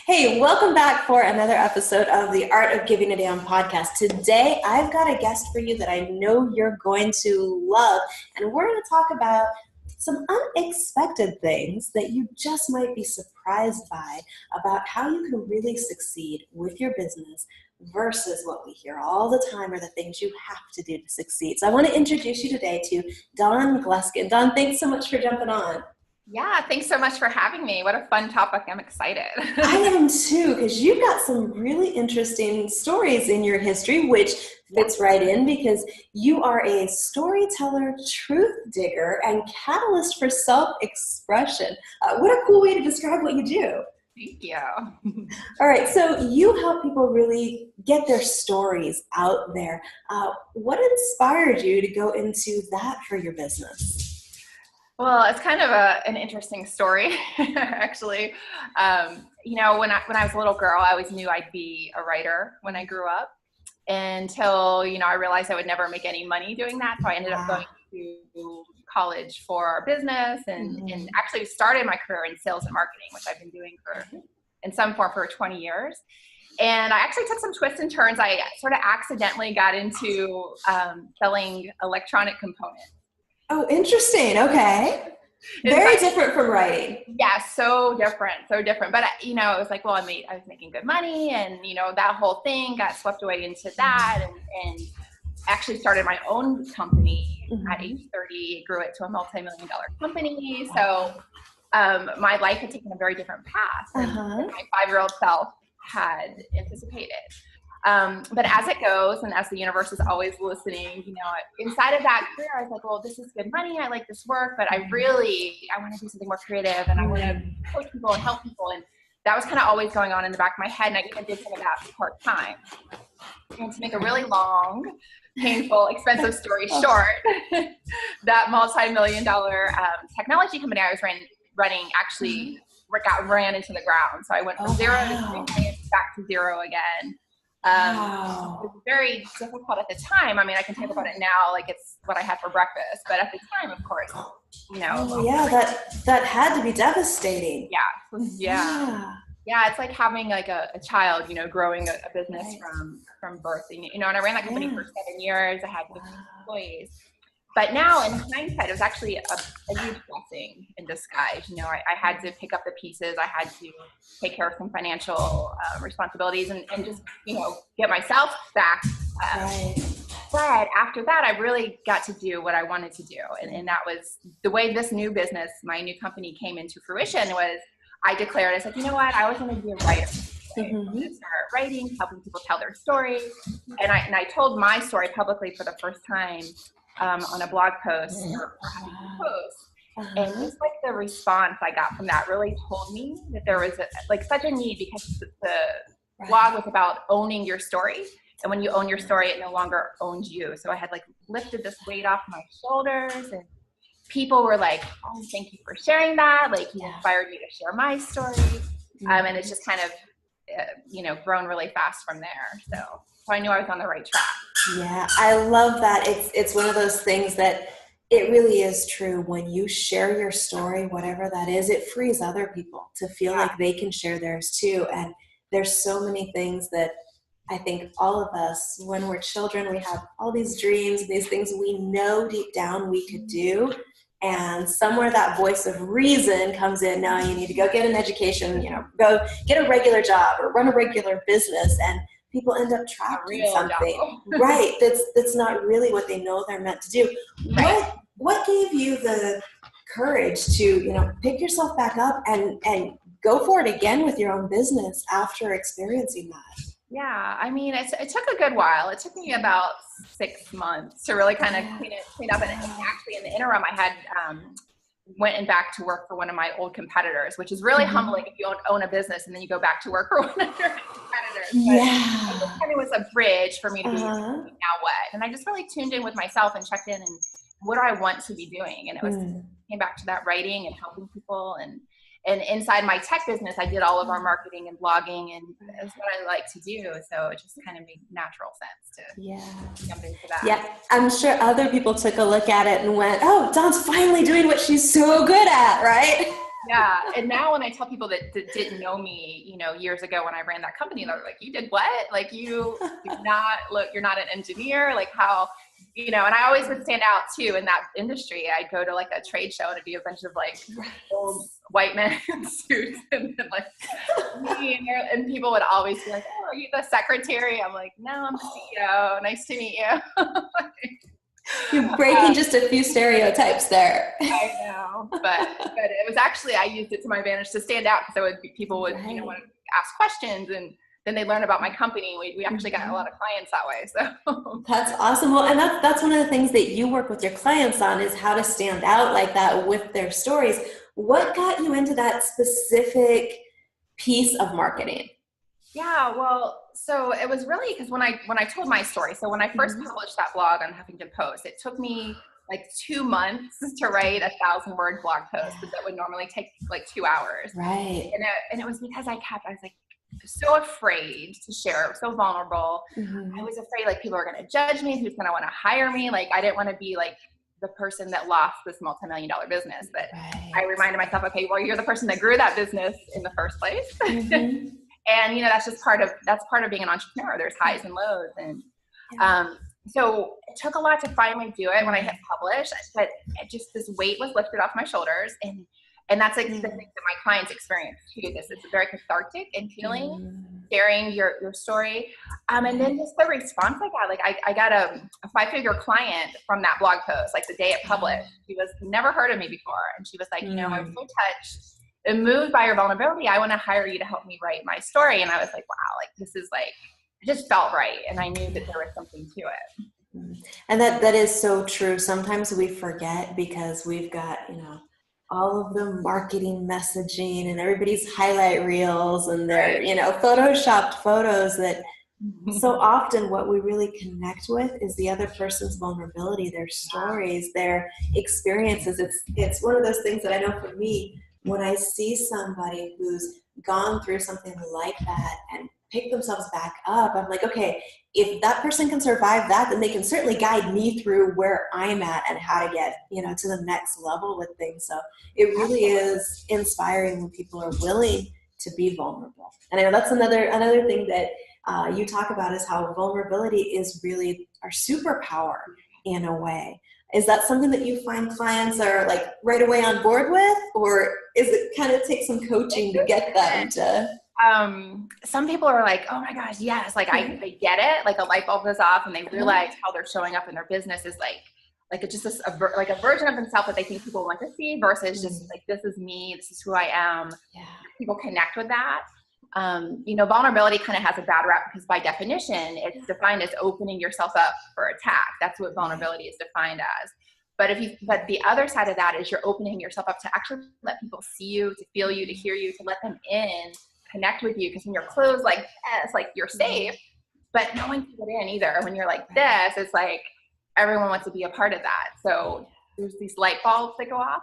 Hey, welcome back for another episode of the Art of Giving a Damn podcast. Today, I've got a guest for you that I know you're going to love, and we're going to talk about some unexpected things that you just might be surprised by about how you can really succeed with your business versus what we hear all the time are the things you have to do to succeed. So I want to introduce you today to Dawn Gluskin. Dawn, thanks so much for jumping on. Yeah, thanks so much for having me. What a fun topic. I'm excited. I am too, because you've got some really interesting stories in your history, which fits right in because you are a storyteller, truth digger, and catalyst for self-expression. What a cool way to describe what you do. Thank you. All right, so you help people really get their stories out there. What inspired you to go into that for your business? Well, it's kind of an interesting story, actually. When I was a little girl, I always knew I'd be a writer when I grew up until, I realized I would never make any money doing that. So I ended up going to college for business and actually started my career in sales and marketing, which I've been doing in some form for 20 years. And I actually took some twists and turns. I sort of accidentally got into selling electronic components. Oh, interesting. Okay. Very different from writing. Yeah, so different. But it was like, well, I was making good money, and that whole thing got swept away into that, and actually started my own company at age 30. Grew it to a multi-million-dollar company. So my life had taken a very different path than my 5-year-old self had anticipated. But as it goes, and as the universe is always listening, inside of that career, I was like, well, this is good money. I like this work, but I want to do something more creative, and I want to coach people and help people. And that was kind of always going on in the back of my head. And I even did some of that part-time. And to make a really long, painful, expensive story short, that multi-million-dollar technology company I was running actually ran into the ground. So I went from zero to 3 million back to zero again. It was very difficult at the time. I mean, I can talk about it now like it's what I had for breakfast, but at the time, of course, that had to be devastating. Yeah, it's like having like a child, growing a business from birth. And I ran that company for 7 years. I had 15 employees. But now in hindsight, it was actually a huge blessing in disguise. I had to pick up the pieces. I had to take care of some financial responsibilities and just, get myself back. But after that, I really got to do what I wanted to do. And that was the way this new business, my new company came into fruition was I declared, I said, you know what, I always want to be a writer. I'm going to start writing, helping people tell their stories. And I told my story publicly for the first time on a blog post or having a post. And just like the response I got from that really told me that there was such a need because the blog was about owning your story. And when you own your story, it no longer owns you. So I had lifted this weight off my shoulders, and people were like, oh, thank you for sharing that. You inspired me to share my story. And it's just kind of, grown really fast from there. So I knew I was on the right track. Yeah, I love that. It's one of those things that it really is true. When you share your story, whatever that is, it frees other people to feel like they can share theirs too. And there's so many things that I think all of us, when we're children, we have all these dreams, these things we know deep down we could do. And somewhere that voice of reason comes in. Now you need to go get an education, go get a regular job or run a regular business. And people end up trapped in something, right? That's not really what they know they're meant to do. Right. What gave you the courage to, pick yourself back up and go for it again with your own business after experiencing that? Yeah, I mean, it took a good while. It took me about 6 months to really kind of clean up. And actually, in the interim, I had went back to work for one of my old competitors, which is really humbling if you own a business and then you go back to work for one of your competitors. But it just kind of was a bridge for me to be now what? And I just really tuned in with myself and checked in and what do I want to be doing? And it was came back to that writing and helping people. And inside my tech business, I did all of our marketing and blogging, and it's what I like to do. So it just kind of made natural sense to jump into that. Yeah, I'm sure other people took a look at it and went, oh, Dawn's finally doing what she's so good at, right? Yeah. And now when I tell people that didn't know me, you know, years ago when I ran that company, they're like, you did what? Like you do not look, you're not an engineer. Like how, you know, and I always would stand out too in that industry. I'd go to like a trade show and it'd be a bunch of like old white men in suits and then like me and people would always be like, oh, are you the secretary? I'm like, no, I'm the CEO. Nice to meet you. You're breaking just a few stereotypes there. I know, but it was actually, I used it to my advantage to stand out because people would, you know, want to ask questions and then they learn about my company. We actually got a lot of clients that way. So that's awesome. Well, and that's one of the things that you work with your clients on is how to stand out like that with their stories. What got you into that specific piece of marketing? Yeah, well, so it was really because when I told my story, so when I first published that blog on Huffington Post, it took me like 2 months to write a 1,000-word blog post that would normally take like 2 hours. Right. And it was because I was like so afraid to share, so vulnerable. I was afraid like people are going to judge me, who's going to want to hire me. Like I didn't want to be like the person that lost this multi-million-dollar business. But I reminded myself, okay, well, you're the person that grew that business in the first place. And, you know, that's part of being an entrepreneur. There's highs and lows. And so it took a lot to finally do it when I hit publish, but this weight was lifted off my shoulders. And that's like the thing that my clients experience too. It's very cathartic and feeling, sharing your story. And then just the response I got, like I got a 5-figure client from that blog post, like the day it published. She was never heard of me before. And she was like, you know, I was so touched and moved by your vulnerability. I want to hire you to help me write my story. And I was like, wow, like this is like, it just felt right. And I knew that there was something to it. And that is so true. Sometimes we forget because we've got, you know, all of the marketing messaging and everybody's highlight reels and their, you know, photoshopped photos that so often what we really connect with is the other person's vulnerability, their stories, their experiences. It's one of those things that I know for me, when I see somebody who's gone through something like that and pick themselves back up, I'm like, okay, if that person can survive that, then they can certainly guide me through where I'm at and how to get, you know, to the next level with things. So it really is inspiring when people are willing to be vulnerable. And I know that's another thing that you talk about is how vulnerability is really our superpower in a way. Is that something that you find clients are like right away on board with, or is it kind of take some coaching to get them to? Some people are like, oh my gosh, yes. Like they get it, like a light bulb goes off and they realize how they're showing up in their business is like it's just like a version of themselves that they think people want to see versus just like, this is me, this is who I am. Yeah. People connect with that. You know, vulnerability kind of has a bad rap because by definition, it's defined as opening yourself up for attack. That's what vulnerability is defined as. But the other side of that is you're opening yourself up to actually let people see you, to feel you, to hear you, to let them in, connect with you. Because when you're closed like this, like you're safe, but no one can get in either. When you're like this, it's like everyone wants to be a part of that. So there's these light bulbs that go off.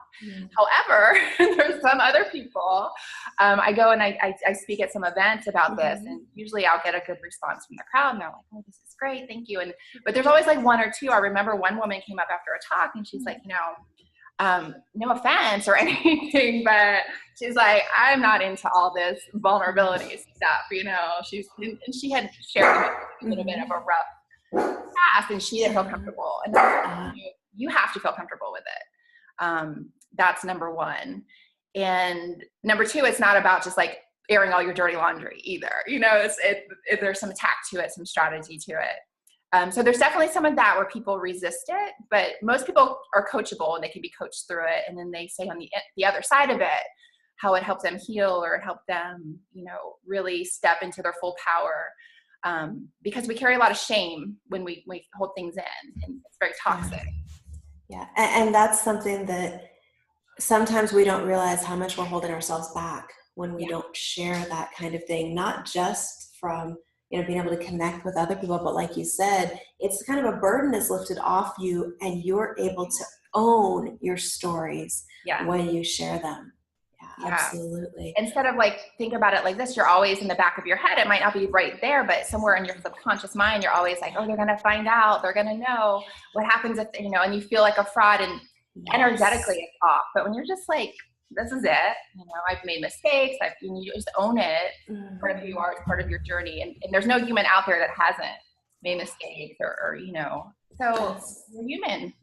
However, there's some other people. I go and I speak at some events about this, and usually I'll get a good response from the crowd, and they're like, "Oh, this is great, thank you." But there's always like one or two. I remember one woman came up after a talk, and she's like, you know, no offense or anything, but she's like, I'm not into all this vulnerability stuff, you know. And she had shared a little bit of a rough past, and she didn't feel comfortable. And you have to feel comfortable with it. That's number one. And number two, it's not about just like airing all your dirty laundry either. You know, there's some tact to it, some strategy to it. So there's definitely some of that where people resist it, but most people are coachable and they can be coached through it. And then they say on the other side of it, how it helps them heal or help them, you know, really step into their full power. Because we carry a lot of shame when we hold things in, and it's very toxic. Yeah. And that's something that sometimes we don't realize how much we're holding ourselves back when we don't share that kind of thing, not just from, you know, being able to connect with other people, but like you said, it's kind of a burden is lifted off you and you're able to own your stories when you share them. absolutely. Instead of like, think about it like this, you're always in the back of your head. It might not be right there, but somewhere in your subconscious mind, you're always like, oh, they're going to find out. They're going to know what happens if, and you feel like a fraud, and energetically it's off. But when you're just like, this is it, I've made mistakes. You just own it. Part of who you are, it's part of your journey. And there's no human out there that hasn't made mistakes or so you're human,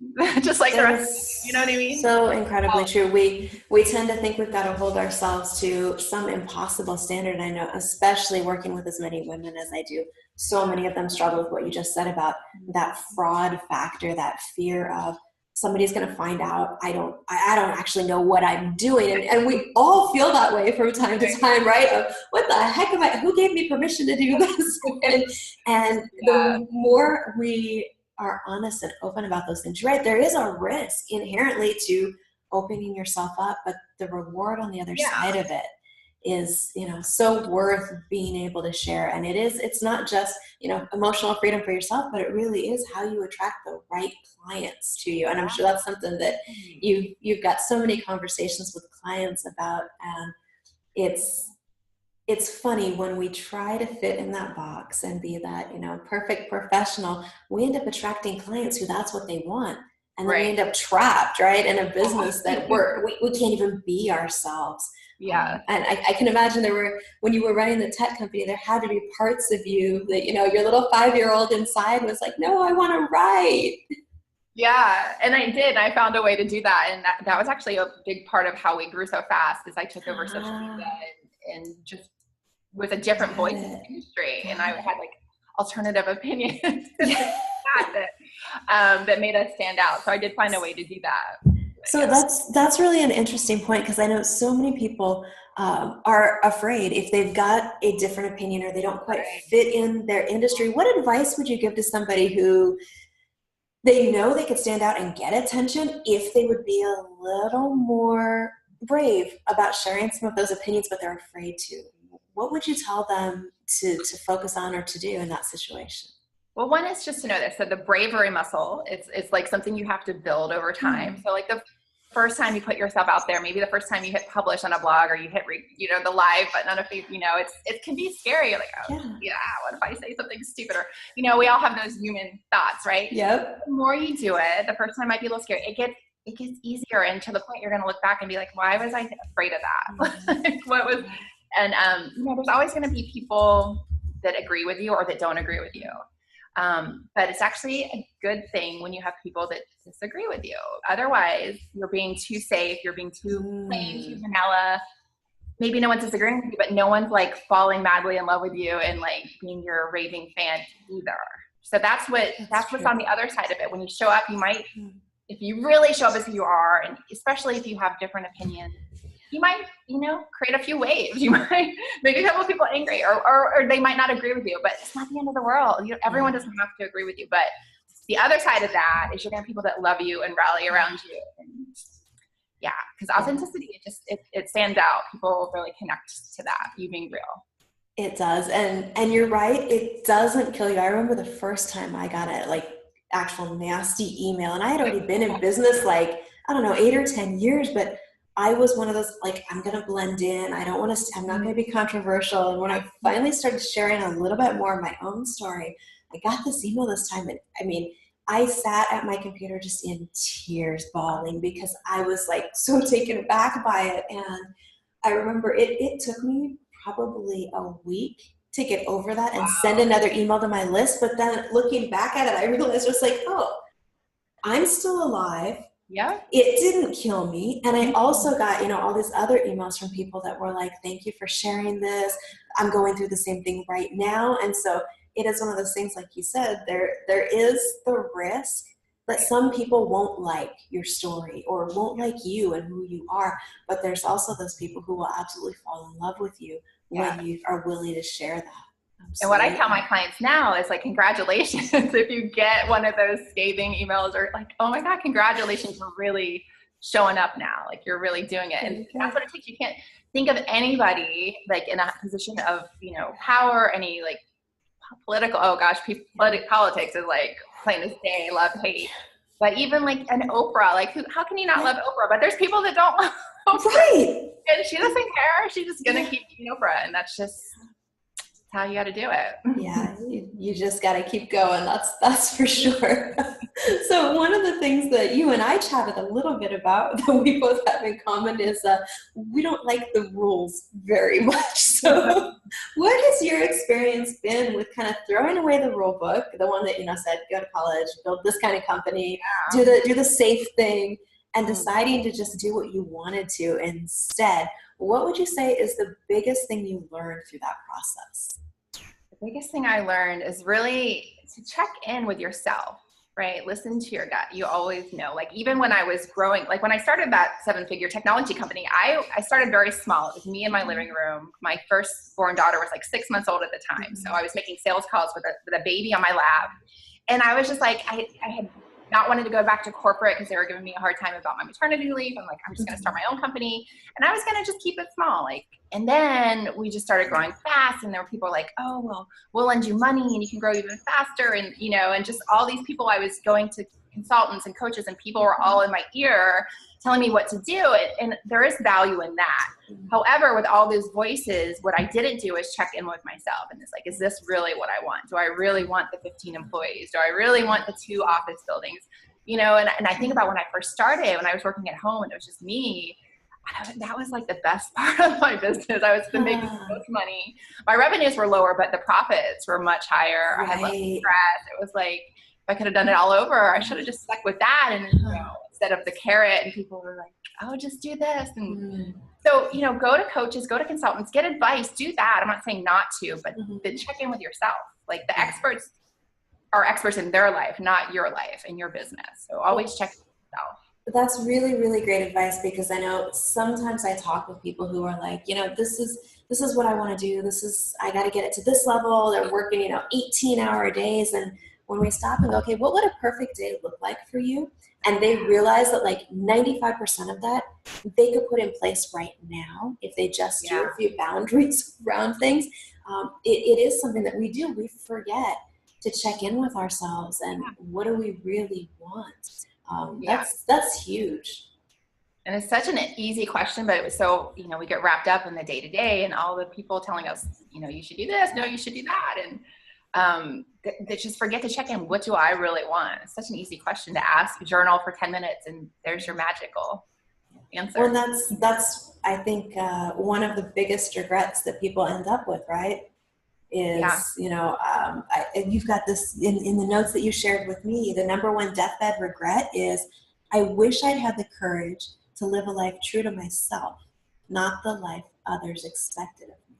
just like the rest. You know what I mean? So incredibly true. We tend to think we've got to hold ourselves to some impossible standard. I know, especially working with as many women as I do, so many of them struggle with what you just said about that fraud factor, that fear of somebody's going to find out. I don't actually know what I'm doing. And we all feel that way from time to time, right? Of, what the heck who gave me permission to do this? and the more we are honest and open about those things, right? There is a risk inherently to opening yourself up, but the reward on the other side of it is, so worth being able to share. And it's not just, emotional freedom for yourself, but it really is how you attract the right clients to you. And I'm sure that's something that you've got so many conversations with clients about. And it's funny when we try to fit in that box and be that, perfect professional, we end up attracting clients who that's what they want. And then we end up trapped, right, in a business that we can't even be ourselves. Yeah. And I can imagine when you were running the tech company, there had to be parts of you that, your little 5-year-old inside was like, no, I want to write. Yeah. And I did. I found a way to do that. And that was actually a big part of how we grew so fast, is I took over social media and just was a different voice in the industry. And I had like alternative opinions that made us stand out. So I did find a way to do that. So that's really an interesting point, because I know so many people are afraid if they've got a different opinion or they don't quite fit in their industry. What advice would you give to somebody who they know they could stand out and get attention if they would be a little more brave about sharing some of those opinions, but they're afraid to? What would you tell them to focus on or to do in that situation? Well, one is just to know this. So the bravery muscle, it's like something you have to build over time. So like the first time you put yourself out there, maybe the first time you hit publish on a blog, or you hit, the live button on a feed, it can be scary. You're like, what if I say something stupid? Or, we all have those human thoughts, right? Yep. The more you do it, the first time might be a little scary. It gets easier, and to the point you're going to look back and be like, why was I afraid of that? There's always going to be people that agree with you or that don't agree with you. But it's actually a good thing when you have people that disagree with you. Otherwise, you're being too safe. You're being too plain, too vanilla. Maybe no one's disagreeing with you, but no one's like falling madly in love with you and like being your raving fan either. So that's what's on the other side of it. When you show up, you might, if you really show up as who you are, and especially if you have different opinions, you might, create a few waves. You might make a couple of people angry, or they might not agree with you, but it's not the end of the world. Everyone doesn't have to agree with you. But the other side of that is you're going to have people that love you and rally around you. And because authenticity, it stands out. People really connect to that, you being real. It does. And you're right. It doesn't kill you. I remember the first time I got a actual nasty email, and I had already been in business 8 or 10 years, but I was one of those, I'm going to blend in. I'm not going to be controversial. And when I finally started sharing a little bit more of my own story, I got this email this time. And I sat at my computer just in tears, bawling, because I was so taken aback by it. And I remember it took me probably a week to get over that and send another email to my list. But then looking back at it, I realized I'm still alive. Yeah. It didn't kill me. And I also got, all these other emails from people that were like, thank you for sharing this. I'm going through the same thing right now. And so it is one of those things, like you said, there is the risk that some people won't like your story or won't like you and who you are. But there's also those people who will absolutely fall in love with you when you are willing to share that. Absolutely. And what I tell my clients now is congratulations if you get one of those scathing emails, or oh my God, congratulations, you're really showing up now. You're really doing it. And that's what it takes. You can't think of anybody in a position of, power, any political, politics is plain as day, love, hate. But even like an Oprah, like how can you not love Oprah? But there's people that don't love Oprah. Right. And she doesn't care. She's just going to keep eating Oprah. And that's just how you got to do it. Yeah, you just got to keep going. That's for sure. So one of the things that you and I chatted a little bit about that we both have in common is we don't like the rules very much. So what has your experience been with kind of throwing away the rule book, the one that, said, go to college, build this kind of company, do the safe thing, and deciding to just do what you wanted to instead? What would you say is the biggest thing you learned through that process? The biggest thing I learned is really to check in with yourself, right? Listen to your gut. You always know, like even when I was growing, like when I started that 7-figure technology company, I started very small. It was me in my living room. My firstborn daughter was like 6 months old at the time. So I was making sales calls with a baby on my lap. And I was just like, I had not wanted to go back to corporate because they were giving me a hard time about my maternity leave. I'm like, I'm just going to start my own company. And I was going to just keep it small. And then we just started growing fast. And there were people like, oh, well, we'll lend you money and you can grow even faster. And, and just all these people, I was going to consultants and coaches and people were all in my ear telling me what to do. And there is value in that. However, with all those voices, what I didn't do is check in with myself. And it's like, is this really what I want? Do I really want the 15 employees? Do I really want the 2 office buildings? And I think about when I first started, when I was working at home and it was just me, that was like the best part of my business. I was making the most money. My revenues were lower, but the profits were much higher. Right. I had less stress. It was like, if I could have done it all over, I should have just stuck with that. And instead of the carrot, and people were like, oh, just do this. And so, go to coaches, go to consultants, get advice, do that. I'm not saying not to, but check in with yourself. Like the experts are experts in their life, not your life and your business. So always check yourself. That's really, really great advice, because I know sometimes I talk with people who are like, this is what I want to do. I got to get it to this level. They're working, 18-hour days. And when we stop and go, okay, what would a perfect day look like for you? And they realize that like 95% of that they could put in place right now if they just do a few boundaries around things. It is something that we do. We forget to check in with ourselves and what do we really want? That's huge. And it's such an easy question, but it was so, we get wrapped up in the day to day and all the people telling us, you should do this, no, you should do that. And they just forget to check in. What do I really want? It's such an easy question to ask. Journal for 10 minutes and there's your magical answer. Well, that's I think, one of the biggest regrets that people end up with, right? Is, you've got this in the notes that you shared with me, the number one deathbed regret is, I wish I'd had the courage to live a life true to myself, not the life others expected of me.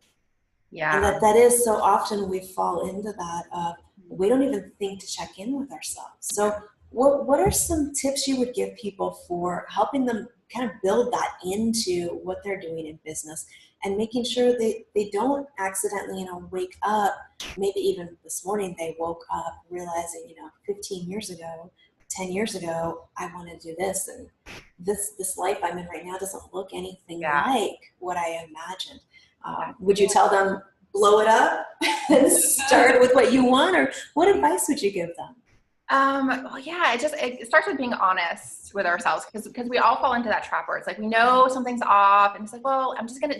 Yeah. And that is so often we fall into that of, we don't even think to check in with ourselves. So what are some tips you would give people for helping them kind of build that into what they're doing in business and making sure they don't accidentally, wake up, maybe even this morning they woke up realizing, 15 years ago, 10 years ago, I want to do this. And this life I'm in right now doesn't look anything like what I imagined. Would you tell them, blow it up and start with what you want? Or what advice would you give them? It starts with being honest with ourselves, because we all fall into that trap where it's like, we know something's off and it's like, well,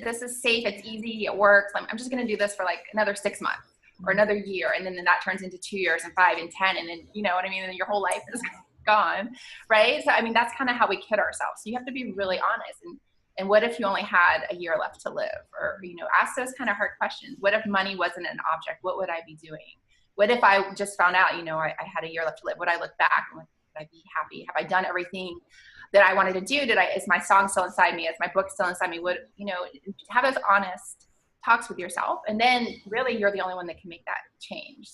this is safe. It's easy. It works. I'm just going to do this for like another 6 months or another year. And then that turns into 2 years and 5 and 10. And then, you know what I mean? And your whole life is gone. Right. So, that's kind of how we kid ourselves. So you have to be really honest. And what if you only had a year left to live? Or, ask those kind of hard questions. What if money wasn't an object? What would I be doing? What if I just found out, I had a year left to live? Would I look back and would I be happy? Have I done everything that I wanted to do? Is my song still inside me? Is my book still inside me? Have those honest talks with yourself. And then really you're the only one that can make that change.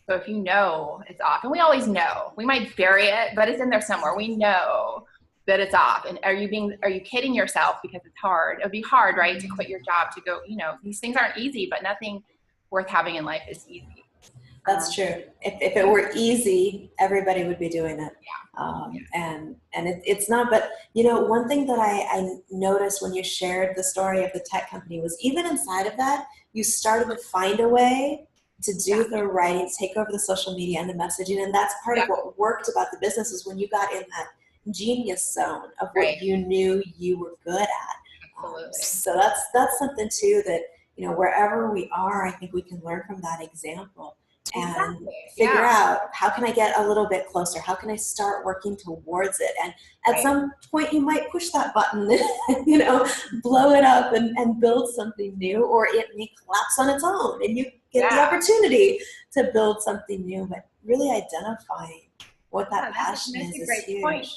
So if it's off, and we always know, we might bury it, but it's in there somewhere. We know that it's off. And are you kidding yourself because it's hard? It would be hard, right? To quit your job, to go, these things aren't easy, but nothing worth having in life is easy. That's true. If it were easy, everybody would be doing it. And it's not, but one thing that I noticed when you shared the story of the tech company was, even inside of that, you started to find a way to do the writing, take over the social media and the messaging. And that's part of what worked about the business, is when you got in that genius zone of what you knew you were good at. So that's something too that, you know, wherever we are, I think we can learn from that example and figure out, how can I get a little bit closer? How can I start working towards it? And at some point you might push that button and, you know, blow it up and build something new, or it may collapse on its own and you get the opportunity to build something new. But really identifying what that passion is huge. Point.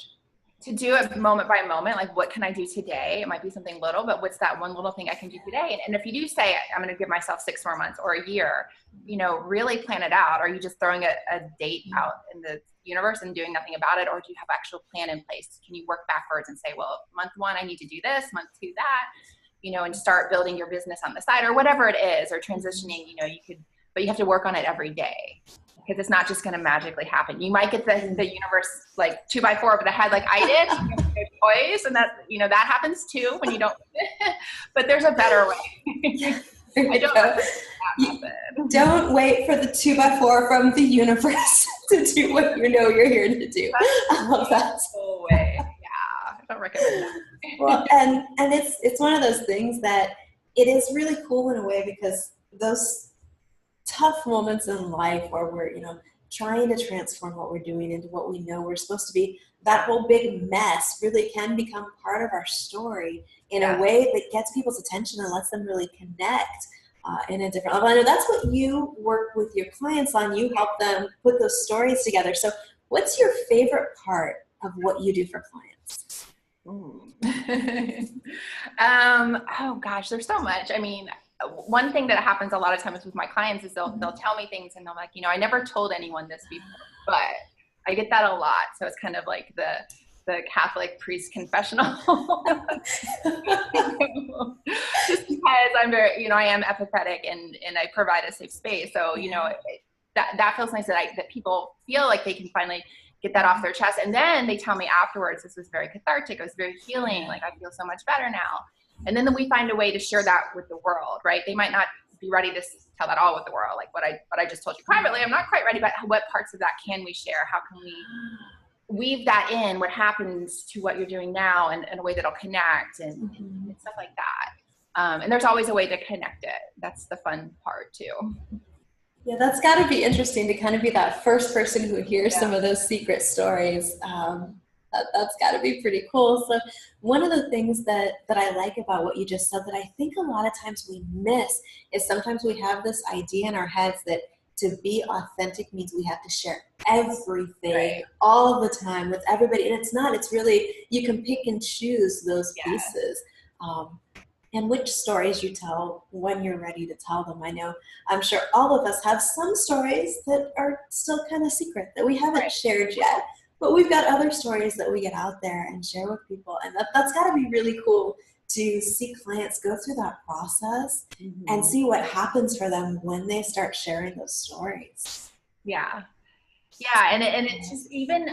To do it moment by moment, like what can I do today? It might be something little, but what's that one little thing I can do today? And if you do say, I'm going to give myself 6 more months or a year, you know, really plan it out. Are you just throwing a date out in the universe and doing nothing about it? Or do you have actual plan in place? Can you work backwards and say, well, month 1, I need to do this, month 2, that, you know, and start building your business on the side or whatever it is, or transitioning, you know, you could, but you have to work on it every day. Because it's not just going to magically happen. You might get the universe like 2x4 over the head, like I did, toys, and that, you know, that happens too when you don't. But there's a better way. Don't wait for the 2x4 from the universe to do what you know you're here to do. I love that. Way. Yeah, I don't recommend that. Well, and it's one of those things that it is really cool in a way, because those tough moments in life where we're, you know, trying to transform what we're doing into what we know we're supposed to be, that whole big mess really can become part of our story in a way that gets people's attention and lets them really connect in a different level. I know that's what you work with your clients on. You help them put those stories together. So what's your favorite part of what you do for clients? Oh gosh, there's so much. I mean, one thing that happens a lot of times with my clients is they'll tell me things and they're like, you know, I never told anyone this before, but I get that a lot. So it's kind of like the Catholic priest confessional. Just because I'm very, you know, I am empathetic and I provide a safe space. So, you know, that feels nice that people feel like they can finally get that off their chest. And then they tell me afterwards, this was very cathartic. It was very healing. Like I feel so much better now. And then we find a way to share that with the world, right? They might not be ready to tell that all with the world, like what I just told you privately. I'm not quite ready, but what parts of that can we share? How can we weave that in, what happens to what you're doing now, and in a way that'll connect and stuff like that. And there's always a way to connect it. That's the fun part too. Yeah, that's got to be interesting to kind of be that first person who hears some of those secret stories. That's got to be pretty cool. So one of the things that I like about what you just said that I think a lot of times we miss is sometimes we have this idea in our heads that to be authentic means we have to share everything all the time with everybody. And it's not. It's really, you can pick and choose those pieces. And which stories you tell when you're ready to tell them. I know, I'm sure all of us have some stories that are still kind of secret that we haven't shared yet. But we've got other stories that we get out there and share with people. And that's got to be really cool to see clients go through that process and see what happens for them when they start sharing those stories. Yeah. Yeah. And it's just even,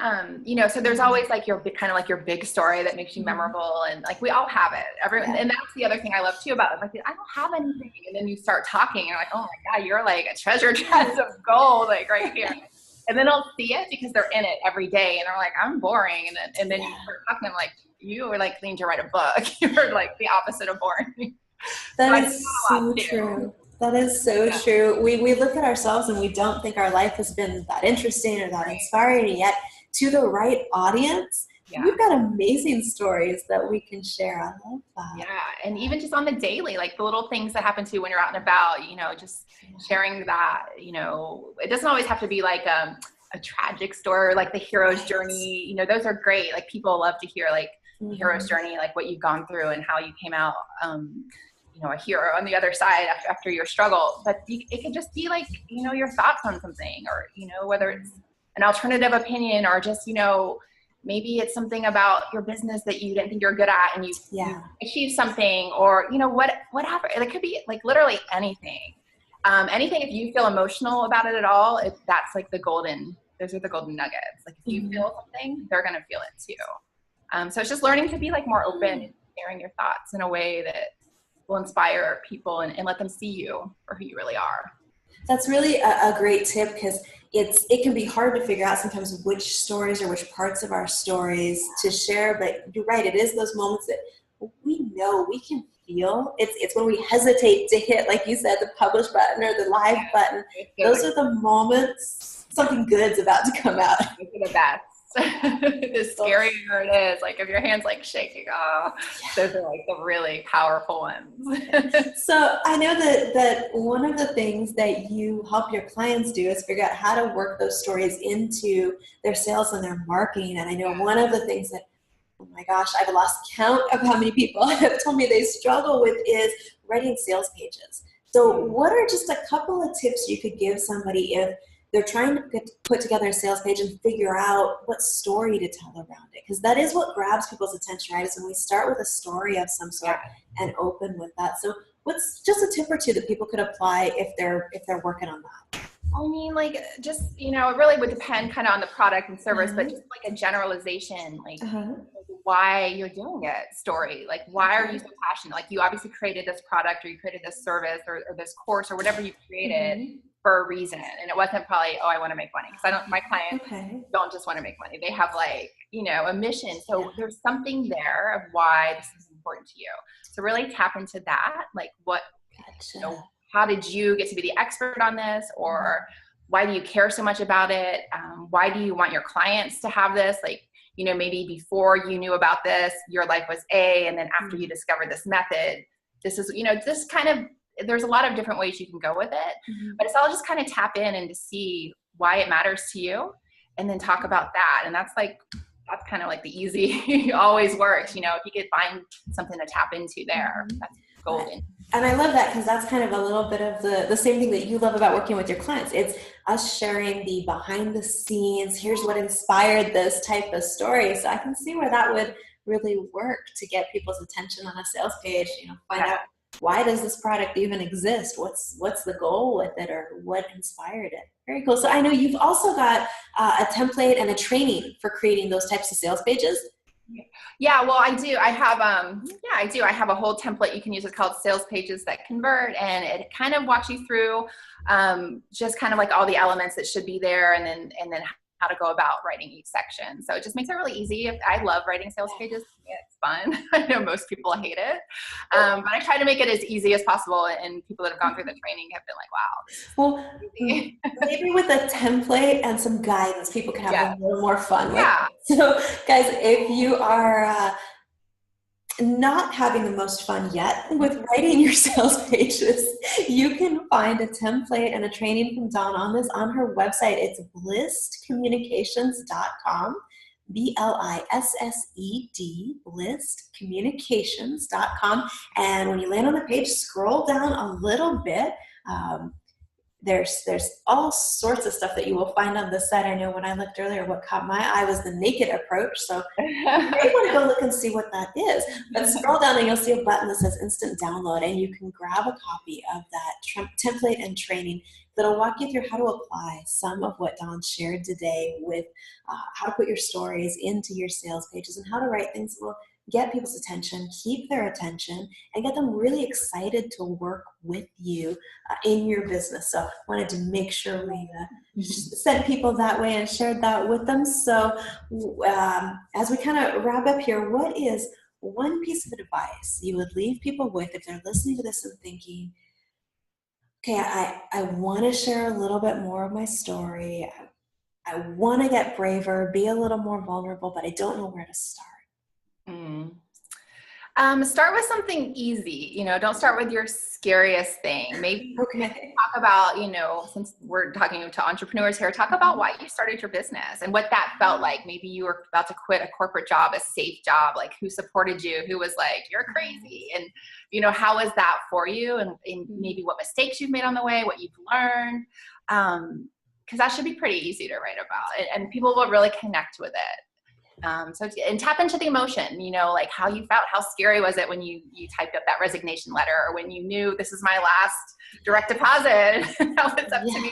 you know, so there's always like your kind of like your big story that makes you memorable. And like, we all have it. Everyone. And that's the other thing I love too about it. Like, I don't have anything. And then you start talking and you're like, oh my God, you're like a treasure chest of gold, like right here. And then I'll see it because they're in it every day. And they're like, I'm boring. And then you start talking, I'm like, you were like need to write a book. You're like the opposite of boring. That is so true. That is so true. We look at ourselves and we don't think our life has been that interesting or that inspiring, and yet to the right audience, we've got amazing stories that we can share. I love that. Yeah. And even just on the daily, like the little things that happen to you when you're out and about, you know, just sharing that, you know, it doesn't always have to be like a tragic story or like the hero's journey. You know, those are great. Like people love to hear like the hero's journey, like what you've gone through and how you came out, you know, a hero on the other side after your struggle. But it could just be like, you know, your thoughts on something, or, you know, whether it's an alternative opinion or just, you know, maybe it's something about your business that you didn't think you're good at and you achieved something, or, you know, whatever. It could be like literally anything. Anything, if you feel emotional about it at all, that's like those are the golden nuggets. Like if you feel something, they're going to feel it too. So it's just learning to be like more open and sharing your thoughts in a way that will inspire people and let them see you for who you really are. That's really a great tip, because it can be hard to figure out sometimes which stories or which parts of our stories to share. But you're right, it is those moments that we know, we can feel. It's when we hesitate to hit, like you said, the publish button or the live button. Those are the moments something good's about to come out. Those are the best. The scarier it is, like if your hand's like shaking, those are like the really powerful ones. So I know that one of the things that you help your clients do is figure out how to work those stories into their sales and their marketing. And I know one of the things that, oh my gosh, I've lost count of how many people have told me they struggle with is writing sales pages. So what are just a couple of tips you could give somebody if they're trying to put together a sales page and figure out what story to tell around it? Because that is what grabs people's attention, right? Is when we start with a story of some sort and open with that. So what's just a tip or two that people could apply if they're working on that? I mean, like, just, it really would depend kind of on the product and service, but just like a generalization, like why you're doing it story. Like, why are you so passionate? Like, you obviously created this product, or you created this service, or this course, or whatever you created for a reason. And it wasn't probably, oh, I want to make money. Because my clients don't just want to make money. They have like, a mission. So there's something there of why this is important to you. So really tap into that. Like, what, how did you get to be the expert on this? Or why do you care so much about it? Why do you want your clients to have this? Like, maybe before you knew about this, your life was A, and then after you discovered this method, this is, this kind of, there's a lot of different ways you can go with it, but it's all just kind of tap in and to see why it matters to you, and then talk about that. And that's kind of like the easy, always works, if you could find something to tap into there, that's golden. And I love that, because that's kind of a little bit of the same thing that you love about working with your clients. It's us sharing the behind the scenes, here's what inspired this type of story. So I can see where that would really work to get people's attention on a sales page, find out, why does this product even exist? What's the goal with it, or what inspired it? Very cool. So I know you've also got a template and a training for creating those types of sales pages. Yeah, well, I do. I have, I do. I have a whole template you can use. It's called Sales Pages That Convert, and it kind of walks you through just kind of like all the elements that should be there, and then how to go about writing each section. So it just makes it really easy. I love writing sales pages. It's fun. I know most people hate it, but I try to make it as easy as possible. And people that have gone through the training have been like, wow. Well, maybe with a template and some guidance, people can have a little more fun with it. So guys, if you are not having the most fun yet with writing your sales pages, you can find a template and a training from Dawn on this on her website. It's blissedcommunications.com, BLISSED, blissedcommunications.com. And when you land on the page, scroll down a little bit. There's all sorts of stuff that you will find on the site. I know when I looked earlier, what caught my eye was the naked approach. So you may want to go look and see what that is. But scroll down and you'll see a button that says instant download, and you can grab a copy of that template and training that'll walk you through how to apply some of what Dawn shared today with how to put your stories into your sales pages and how to write things that will get people's attention, keep their attention, and get them really excited to work with you in your business. So I wanted to make sure we sent people that way and shared that with them. So as we kind of wrap up here, what is one piece of advice you would leave people with if they're listening to this and thinking, okay, I want to share a little bit more of my story. I want to get braver, be a little more vulnerable, but I don't know where to start. Start with something easy, don't start with your scariest thing. Maybe talk about, since we're talking to entrepreneurs here, talk about why you started your business and what that felt like. Maybe you were about to quit a corporate job, a safe job, like who supported you, who was like, you're crazy. And, how was that for you? And maybe what mistakes you've made on the way, what you've learned. Cause that should be pretty easy to write about, and people will really connect with it. And tap into the emotion, like how you felt, how scary was it when you typed up that resignation letter, or when you knew this is my last direct deposit, now it's up to me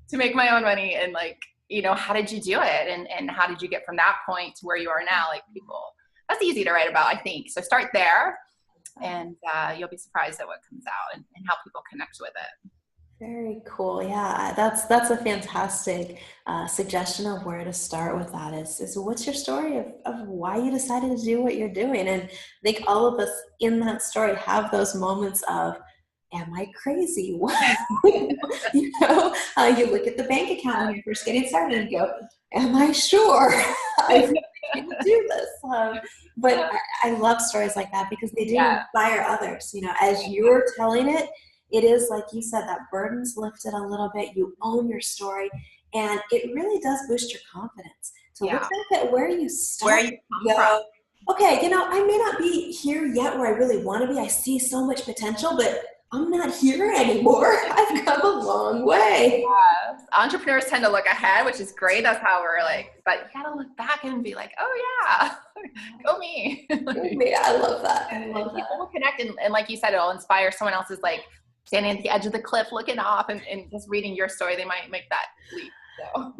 to make my own money. And how did you do it? And how did you get from that point to where you are now? Like that's easy to write about, I think. So start there, and you'll be surprised at what comes out and how people connect with it. Very cool. Yeah, that's a fantastic suggestion of where to start with that is what's your story of why you decided to do what you're doing? And I think all of us in that story have those moments of, am I crazy? You look at the bank account when you're first getting started and go, am I sure I can do this? But I love stories like that because they do inspire others. As you're telling it, it is like you said, that burden's lifted a little bit. You own your story, and it really does boost your confidence. To look back at where you started, where you come from. Okay, I may not be here yet where I really want to be. I see so much potential, but I'm not here anymore. I've come a long way. Yes. Entrepreneurs tend to look ahead, which is great. That's how we're like, but you gotta look back and be like, oh yeah, go me. Go me. I love that. People will connect, and like you said, it'll inspire someone else's, like standing at the edge of the cliff looking off and just reading your story. They might make that leap. So.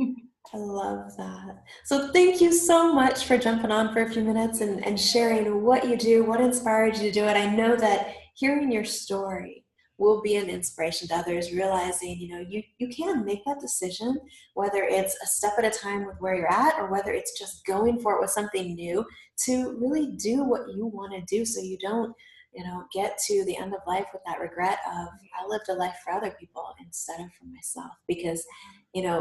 I love that. So thank you so much for jumping on for a few minutes and sharing what you do, what inspired you to do it. I know that hearing your story will be an inspiration to others, realizing, you can make that decision, whether it's a step at a time with where you're at, or whether it's just going for it with something new, to really do what you want to do so you don't, get to the end of life with that regret of, I lived a life for other people instead of for myself. Because,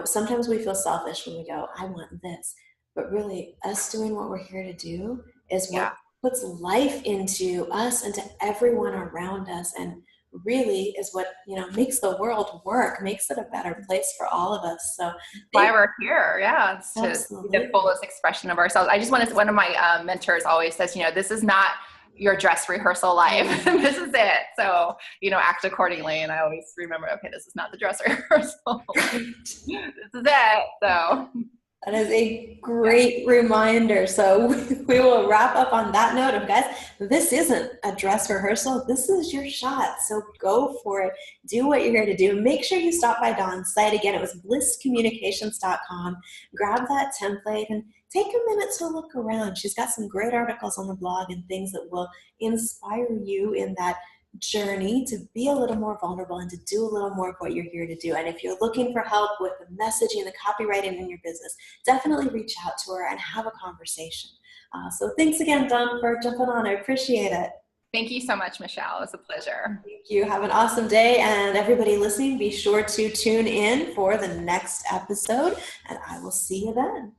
sometimes we feel selfish when we go, I want this. But really, us doing what we're here to do is what puts life into us and to everyone around us, and really is what, makes the world work, makes it a better place for all of us. So why we're here. Yeah. It's to be the fullest expression of ourselves. I just want to, one of my mentors always says, this is not your dress rehearsal life. This is it. So, act accordingly. And I always remember, okay, this is not the dress rehearsal. This is it. So that is a great reminder. So we will wrap up on that note of, guys, this isn't a dress rehearsal. This is your shot. So go for it. Do what you're here to do. Make sure you stop by Dawn's site. Again, it was blisscommunications.com. Grab that template and take a minute to look around. She's got some great articles on the blog and things that will inspire you in that journey to be a little more vulnerable and to do a little more of what you're here to do. And if you're looking for help with the messaging, the copywriting in your business, definitely reach out to her and have a conversation. So thanks again, Dawn, for jumping on. I appreciate it. Thank you so much, Michelle. It was a pleasure. Thank you. Have an awesome day. And everybody listening, be sure to tune in for the next episode, and I will see you then.